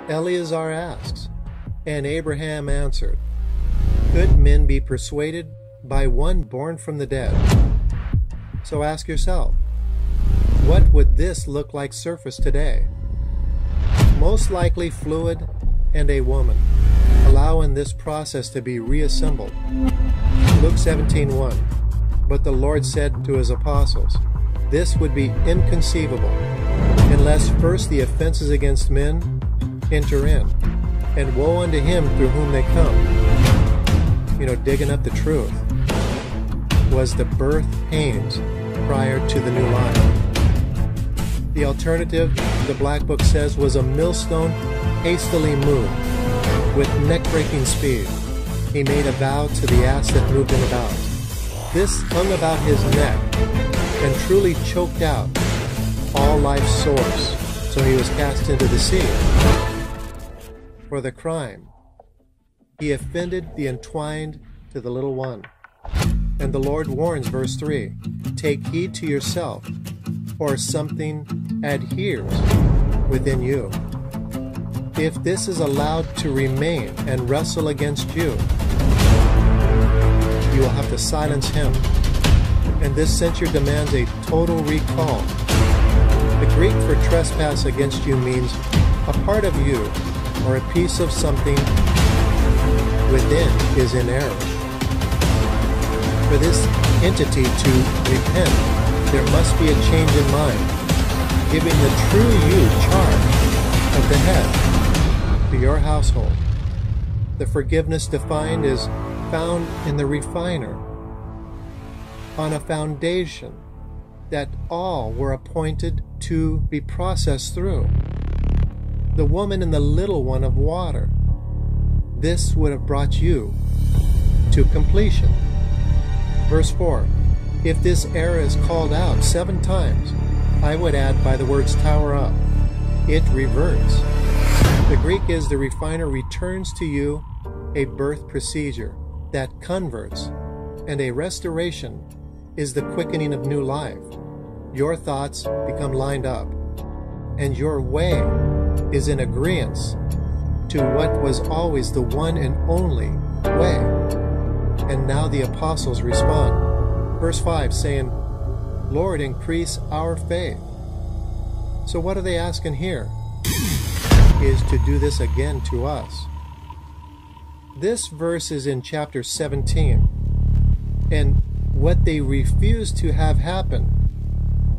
Eleazar asks, and Abraham answered, "Could men be persuaded by one born from the dead?" So ask yourself, what would this look like surface today? Most likely fluid and a woman, allowing this process to be reassembled. Luke 17:1. But the Lord said to his apostles, this would be inconceivable, unless first the offenses against men enter in, and woe unto him through whom they come. Digging up the truth was the birth pains prior to the new life. The alternative, the Black Book says, was a millstone hastily moved with neck-breaking speed. He made a vow to the ass that moved him about. This hung about his neck and truly choked out all life's source, so he was cast into the sea. For the crime, he offended the entwined to the little one. And the Lord warns, verse 3, take heed to yourself, or something adheres within you. If this is allowed to remain and wrestle against you, you will have to silence him. And this censure demands a total recall. The Greek for trespass against you means a part of you or a piece of something within is in error. For this entity to repent, there must be a change in mind, giving the true you charge of the head to your household. The forgiveness defined is found in the refiner, on a foundation that all were appointed to be processed through. The woman and the little one of water. This would have brought you to completion. Verse 4, if this error is called out 7 times, I would add by the words tower up, it reverts. The Greek is the refiner returns to you a birth procedure that converts, and a restoration is the quickening of new life. Your thoughts become lined up, and your way is in agreement to what was always the one and only way. And now the apostles respond. Verse 5 saying, Lord, increase our faith. So what are they asking here? Is to do this again to us. This verse is in chapter 17, and what they refused to have happen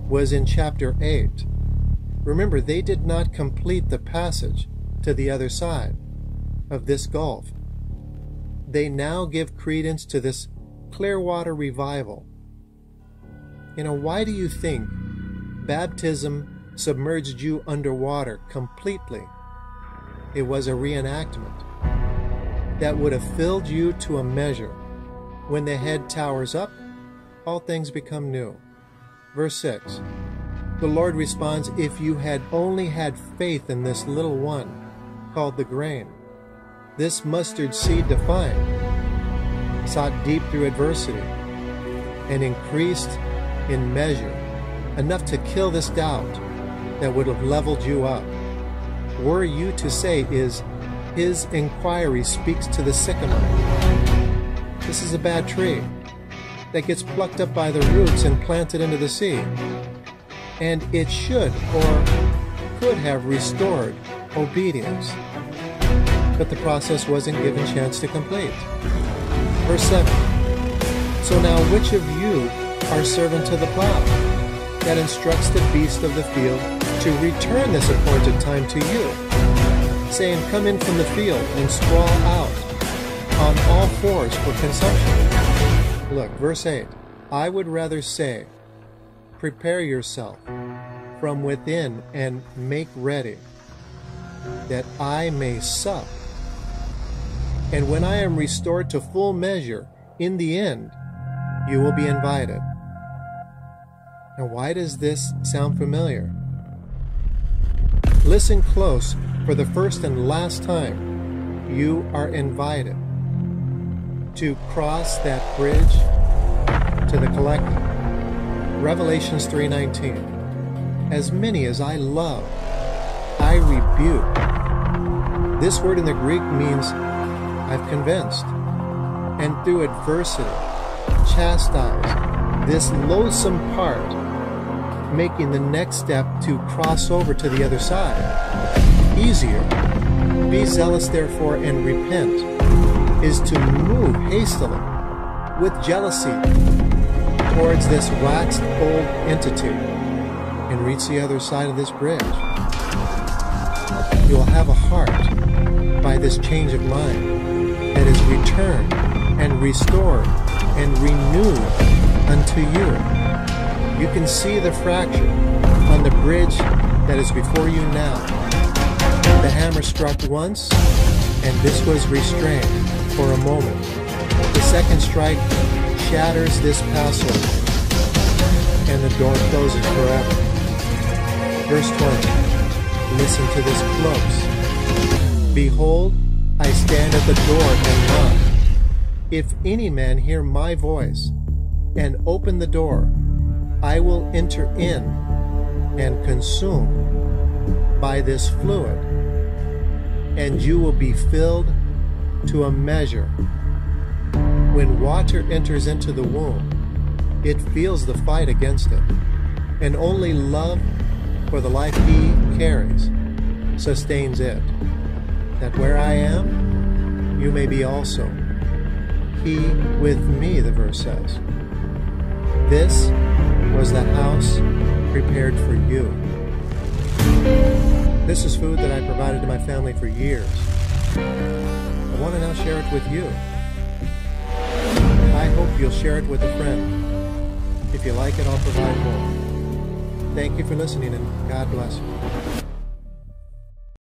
was in chapter 8. Remember, they did not complete the passage to the other side of this gulf. They now give credence to this Clearwater revival. Why do you think baptism submerged you underwater completely? It was a reenactment that would have filled you to a measure. When the head towers up, all things become new. Verse 6, the Lord responds, if you had only had faith in this little one, called the grain, this mustard seed defined, sought deep through adversity, and increased in measure, enough to kill this doubt that would have leveled you up. Were you to say, is his inquiry speaks to the sycamore. This is a bad tree that gets plucked up by the roots and planted into the sea. And it should or could have restored obedience. But the process wasn't given chance to complete. Verse 7. So now which of you are servant to the plow, that instructs the beast of the field to return this appointed time to you, saying, come in from the field and sprawl out on all fours for consumption? Look, verse 8. I would rather say, prepare yourself from within and make ready, that I may sup. And when I am restored to full measure, in the end, you will be invited. Now, why does this sound familiar? Listen close. For the first and last time, you are invited to cross that bridge to the collective. Revelations 3:19. As many as I love, I rebuke This word in the Greek means I've convinced. And through adversity, chastise this loathsome part, making the next step to cross over to the other side easier. Be zealous, therefore, and repent is to move hastily with jealousy towards this waxed old entity and reach the other side of this bridge. You will have a heart by this change of mind that is returned and restored and renewed unto you. You can see the fracture on the bridge that is before you now. The hammer struck once, and this was restrained for a moment. The second strike shatters this password, and the door closes forever. Verse 20. Listen to this close. Behold, I stand at the door and knock. If any man hear my voice and open the door, I will enter in and consume by this fluid, and you will be filled to a measure. When water enters into the womb, it feels the fight against it, and only love for the life he carries sustains it, that where I am, you may be also. He with me, the verse says. This was the house prepared for you. This is food that I provided to my family for years. I want to now share it with you. I hope you'll share it with a friend. If you like it, I'll provide more. Thank you for listening, and God bless you.